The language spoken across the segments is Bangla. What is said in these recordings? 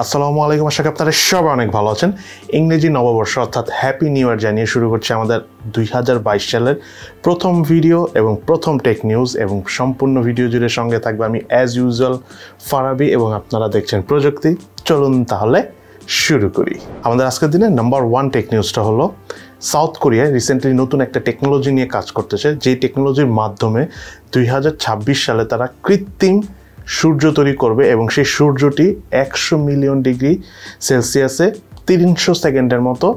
আসসালামু আলাইকুম, আশা করি আপনারা সবাই অনেক ভালো আছেন। ইংরেজি নববর্ষ অর্থাৎ হ্যাপি নিউ ইয়ার জানিয়ে শুরু করছে আমাদের 2022 সালের প্রথম ভিডিও এবং প্রথম টেক নিউজ, এবং সম্পূর্ণ ভিডিও জুড়ে সঙ্গে থাকবে আমি অ্যাজ ইউজুয়াল ফারাবি, এবং আপনারা দেখছেন প্রযুক্তি। চলুন তাহলে শুরু করি। আমাদের আজকের দিনে নাম্বার 1 টেক নিউজটা হলো সাউথ কোরিয়ায় রিসেন্টলি নতুন একটা টেকনোলজি নিয়ে কাজ করতেছে, যেই টেকনোলজির মাধ্যমে 2026 সালে তারা কৃত্রিম সূর্য তৈরি করবে, এবং সেই সূর্যটি 100 মিলিয়ন ডিগ্রি সেলসিয়াসে 300 সেকেন্ডের মতো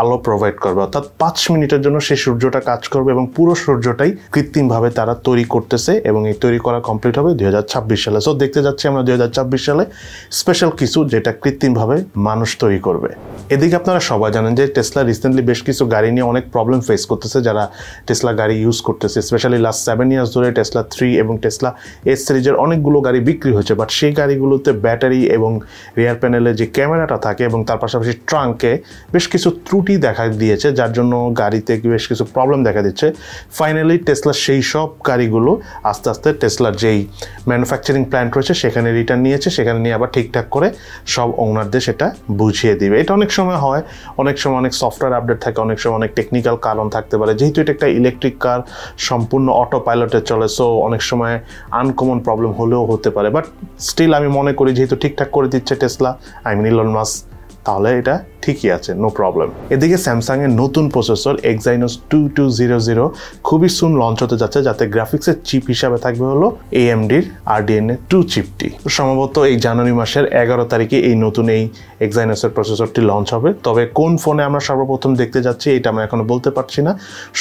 আলো প্রোভাইড করবে, অর্থাৎ 5 মিনিটের জন্য সেই সূর্যটা কাজ করবে, এবং পুরো সূর্যটাই কৃত্রিমভাবে তারা তৈরি করতেছে, এবং এই তৈরি করা কমপ্লিট হবে 2026 সালে। সো দেখতে যাচ্ছি আমরা 2026 সালে স্পেশাল কিছু, যেটা কৃত্রিমভাবে মানুষ তৈরি করবে। এদিকে আপনারা সবাই জানেন যে টেসলা রিসেন্টলি বেশ কিছু গাড়ি নিয়ে অনেক প্রবলেম ফেস করতেছে, যারা টেসলা গাড়ি ইউজ করতেছে। স্পেশালি লাস্ট 7 ইয়ার্স ধরে টেসলা 3 এবং টেসলা এস সিরিজের অনেকগুলো গাড়ি বিক্রি হয়েছে, বাট সেই গাড়িগুলোতে ব্যাটারি এবং রিয়ার প্যানেলে যে ক্যামেরাটা থাকে এবং তার পাশাপাশি ট্রাঙ্কে বেশ কিছু ত্রুটি দেখা দিয়েছে, যার জন্য গাড়িতে বেশ কিছু প্রবলেম দেখা দিচ্ছে। ফাইনালি টেসলা সেই সব গাড়িগুলো আস্তে আস্তে টেসলার যেই ম্যানুফ্যাকচারিং প্ল্যান্ট রয়েছে সেখানে রিটার্ন নিয়েছে, সেখানে নিয়ে আবার ঠিকঠাক করে সব ওনারদের সেটা বুঝিয়ে দিবে। এটা অনেক সময় হয়, অনেক সময় অনেক সফটওয়্যার আপডেট থাকে, অনেক সময় অনেক টেকনিক্যাল কারণ থাকতে পারে। যেহেতু এটা একটা ইলেকট্রিক কার, সম্পূর্ণ অটো পাইলটে চলে, সো অনেক সময় আনকমন প্রবলেম হলেও হতে পারে, বাট স্টিল আমি মনে করি যেহেতু ঠিকঠাক করে দিচ্ছে Tesla, I mean Elon Musk, তাহলে এটা ঠিকই আছে, নো প্রবলেম। এদিকে স্যামসাংয়ের নতুন প্রসেসর Exynos 2200 খুবই সুন লঞ্চ হতে যাচ্ছে, যাতে গ্রাফিক্সের চিপ হিসাবে থাকবে হলো AMDর RDNA 2 চিপটি। সম্ভবত এই জানুয়ারি মাসের 11 তারিখে এই নতুন এই Exynosের প্রসেসরটি লঞ্চ হবে। তবে কোন ফোনে আমরা সর্বপ্রথম দেখতে যাচ্ছি এটা আমরা এখনো বলতে পারছি না।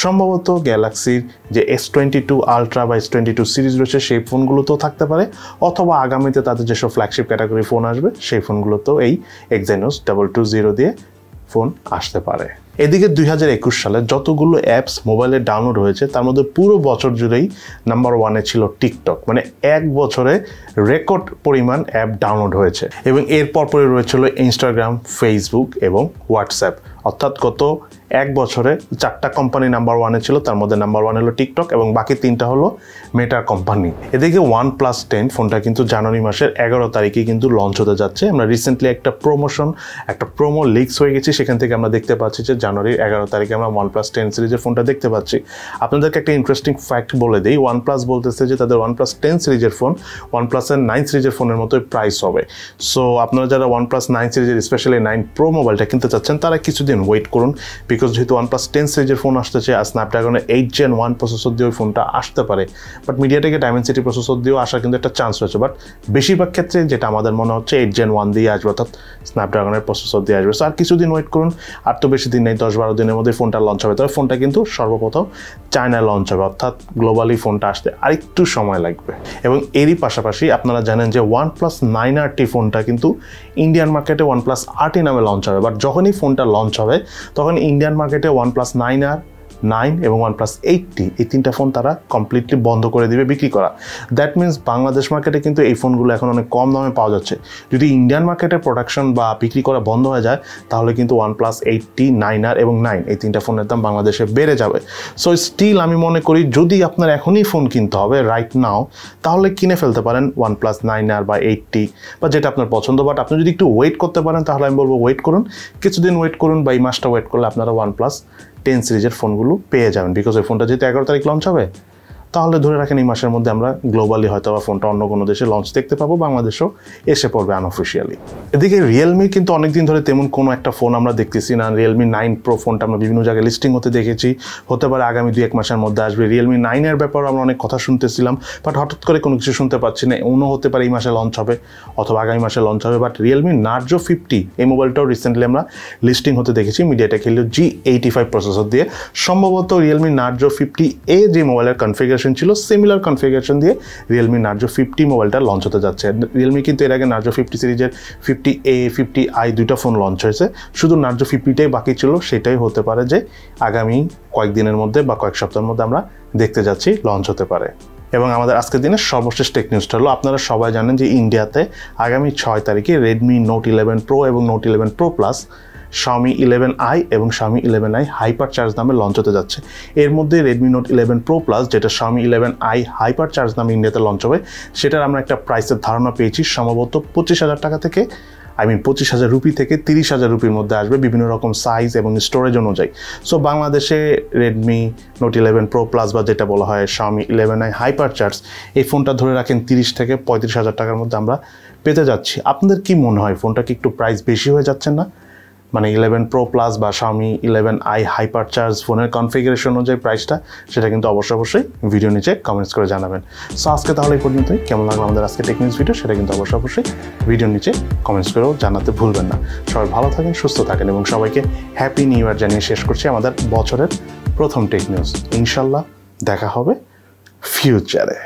সম্ভবত গ্যালাক্সির যে S22 আলট্রা বা S22 সিরিজ রয়েছে সেই ফোনগুলোতেও থাকতে পারে, অথবা আগামীতে তাদের যেসব ফ্ল্যাগশিপ ক্যাটাগরি ফোন আসবে সেই ফোনগুলোতেও এই Exynos 222 দিয়ে ফোন আসতে পারে। এদিকে 2021 সালে যতগুলো অ্যাপস মোবাইলে ডাউনলোড হয়েছে তার মধ্যে পুরো বছর জুড়েই নাম্বার 1-এ ছিল টিকটক, মানে এক বছরে রেকর্ড পরিমাণ অ্যাপ ডাউনলোড হয়েছে, এবং এর পরপরই রয়েছিল ইনস্টাগ্রাম, ফেসবুক এবং হোয়াটসঅ্যাপ। অর্থাৎ গত এক বছরে 4টা কোম্পানি নাম্বার 1-এ ছিল, তার মধ্যে নাম্বার 1 হলো টিকটক এবং বাকি 3টা হলো মেটার কোম্পানি। এদিকে OnePlus 10 ফোনটা কিন্তু জানুয়ারি মাসের 11 তারিখে কিন্তু লঞ্চ হতে যাচ্ছে। আমরা রিসেন্টলি একটা প্রোমো লিকস হয়ে গেছি, সেখান থেকে আমরা দেখতে পাচ্ছি যে জানুয়ারির 11 তারিখে আমরা OnePlus 10 সিরিজের ফোনটা দেখতে পাচ্ছি। আপনাদেরকে একটা ইন্টারেস্টিং ফ্যাক্ট বলে দিই, OnePlus বলতেছে যে তাদের OnePlus 10 সিরিজের ফোন OnePlus-এর 9 সিরিজের ফোনের মতোই প্রাইস হবে। সো আপনারা যারা OnePlus 9 সিরিজের স্পেশালি 9 Pro মোবাইলটা কিনতে চাচ্ছেন তারা কিছুদিন ওয়েট করুন, বিকজ যেহেতু OnePlus 10 সিরিজের ফোন আসতেছে আর স্ন্যাপড্রাগনের 8 Gen 1 প্রসেসর দিয়ে ওই ফোনটা আসতে পারে, বাট মিডিয়াটেকের ডায়মেনসিটি প্রসেসর দিয়েও আসার কিন্তু একটা চান্স রয়েছে। বাট বেশিরভাগ ক্ষেত্রে যেটা আমাদের মনে হচ্ছে 8 Gen 1 দিয়ে আসবে, অর্থাৎ স্ন্যাপড্রাগনের প্রসেসর দিয়ে আসবে। সো আর কিছুদিন ওয়েট করুন, আর তো বেশি দিন নেই, 10-12 দিনের মধ্যে ফোনটা লঞ্চ হবে। তবে ফোনটা কিন্তু সর্বপ্রথম চায়নায় লঞ্চ হবে, অর্থাৎ গ্লোবালি ফোনটা আসতে আরেকটু সময় লাগবে। এবং এরই পাশাপাশি আপনারা জানেন যে OnePlus 9RT ফোনটা কিন্তু ইন্ডিয়ান মার্কেটে OnePlus RT নামে লঞ্চ হবে, বাট যখনই ফোনটা লঞ্চ হবে তখন ইন্ডিয়ান মার্কেটে OnePlus 9R, 9 এবং OnePlus 8T এই 3টা ফোন তারা কমপ্লিটলি বন্ধ করে দিবে বিক্রি করা। দ্যাট মিনস বাংলাদেশ মার্কেটে কিন্তু এই ফোনগুলো এখন অনেক কম দামে পাওয়া যাচ্ছে। যদি ইন্ডিয়ান মার্কেটে প্রোডাকশন বা বিক্রি করা বন্ধ হয়ে যায় তাহলে কিন্তু OnePlus 8T, 9R এবং 9 এই 3টা ফোনের দাম বাংলাদেশে বেড়ে যাবে। সো স্টিল আমি মনে করি যদি আপনার এখনই ফোন কিনতে হবে রাইট নাও, তাহলে কিনে ফেলতে পারেন OnePlus 9R বা 8T বা যেটা আপনার পছন্দ। বাট আপনি যদি একটু ওয়েট করতে পারেন তাহলে আমি বলবো ওয়েট করুন, কিছুদিন ওয়েট করুন, বা এই মাসটা ওয়েট করলে আপনারা OnePlus 10 সিরিজের ফোনগুলো পেয়ে যাবেন, বিকজ ওই ফোনটা যেহেতু 11 তারিখ লঞ্চ হবে, তাহলে ধরে রাখেন এই মাসের মধ্যে আমরা গ্লোবালি হয়তো বা ফোনটা অন্য কোনো দেশে লঞ্চ দেখতে পাবো, বাংলাদেশেও এসে পড়বে আনঅফিসিয়ালি। এদিকে রিয়েলমি কিন্তু অনেকদিন ধরে তেমন কোনো একটা ফোন আমরা দেখতেছি না। Realme 9 Pro ফোনটা আমরা বিভিন্ন জায়গায় লিস্টিং হতে দেখেছি, হতে পারে আগামী 2-1 মাসের মধ্যে আসবে। Realme 9-এর ব্যাপারে আমরা অনেক কথা শুনতেছিলাম, বাট হঠাৎ করে কোনো কিছু শুনতে পাচ্ছি না। অন্য হতে পারে এই মাসে লঞ্চ হবে অথবা আগামী মাসে লঞ্চ হবে। বাট Realme Narzo 50 এই মোবাইলটাও রিসেন্টলি আমরা লিস্টিং হতে দেখেছি মিডিয়াটেক হিলিও G85 প্রসেসর দিয়ে। সম্ভবত Realme Narzo 50A যে মোবাইলের কনফিগারেশন ছিল সিমিলার কনফিগারেশন দিয়ে Realme Narzo 50 মোবাইলটা লঞ্চ হতে যাচ্ছে। Realme কিন্তু এর আগে Narzo 50 সিরিজের 50A, 50i 2টা ফোন লঞ্চ হয়েছে, শুধু Narzo 50টাই বাকি ছিল। সেটাই হতে পারে যে আগামী কয়েকদিনের মধ্যে বা কয়েক সপ্তাহের মধ্যে আমরা দেখতে যাচ্ছি লঞ্চ হতে পারে। এবং আমাদের আজকের দিনের সর্বশেষ টেক নিউজটা হলো, আপনারা সবাই জানেন যে ইন্ডিয়াতে আগামী 6 তারিখে Redmi Note 11 Pro এবং Note 11 Pro Plus, Xiaomi 11i এবং Xiaomi 11i হাইপার চার্জ নামে লঞ্চ হতে যাচ্ছে। এর মধ্যে Redmi Note 11 Pro Plus যেটা Xiaomi 11i হাইপার চার্জ নামে ইন্ডিয়াতে লঞ্চ হবে, সেটার আমরা একটা প্রাইসের ধারণা পেয়েছি সম্ভবত 25,000 টাকা থেকে 25,000 রুপি থেকে 30,000 রুপির মধ্যে আসবে বিভিন্ন রকম সাইজ এবং স্টোরেজ অনুযায়ী। সো বাংলাদেশে রেডমি নোট 11 প্রো প্লাস বা যেটা বলা হয় Xiaomi 11i হাইপার চার্জ, এই ফোনটা ধরে রাখেন 30 থেকে 35,000 টাকার মধ্যে আমরা পেতে যাচ্ছি। আপনাদের কি মনে হয় ফোনটা কি একটু প্রাইস বেশি হয়ে যাচ্ছে না? মানে 11 প্রো প্লাস বা Xiaomi 11i হাইপার চার্জ ফোনের কনফিগারেশন অনুযায়ী প্রাইসটা, সেটা কিন্তু অবশ্যই ভিডিও নিচে কমেন্টস করে জানাবেন। সো আজকে তাহলে এই পর্যন্তই। কেমন লাগলো আমাদের আজকে টেকনিক্স ভিডিও, সেটা কিন্তু অবশ্যই ভিডিও নিচে কমেন্টস করেও জানাতে ভুলবেন না। সবাই ভালো থাকেন, সুস্থ থাকেন এবং সবাইকে হ্যাপি নিউ ইয়ার জানিয়ে শেষ করছি আমাদের বছরের প্রথম টেক নিউজ। ইনশাল্লাহ দেখা হবে ফিউচারে।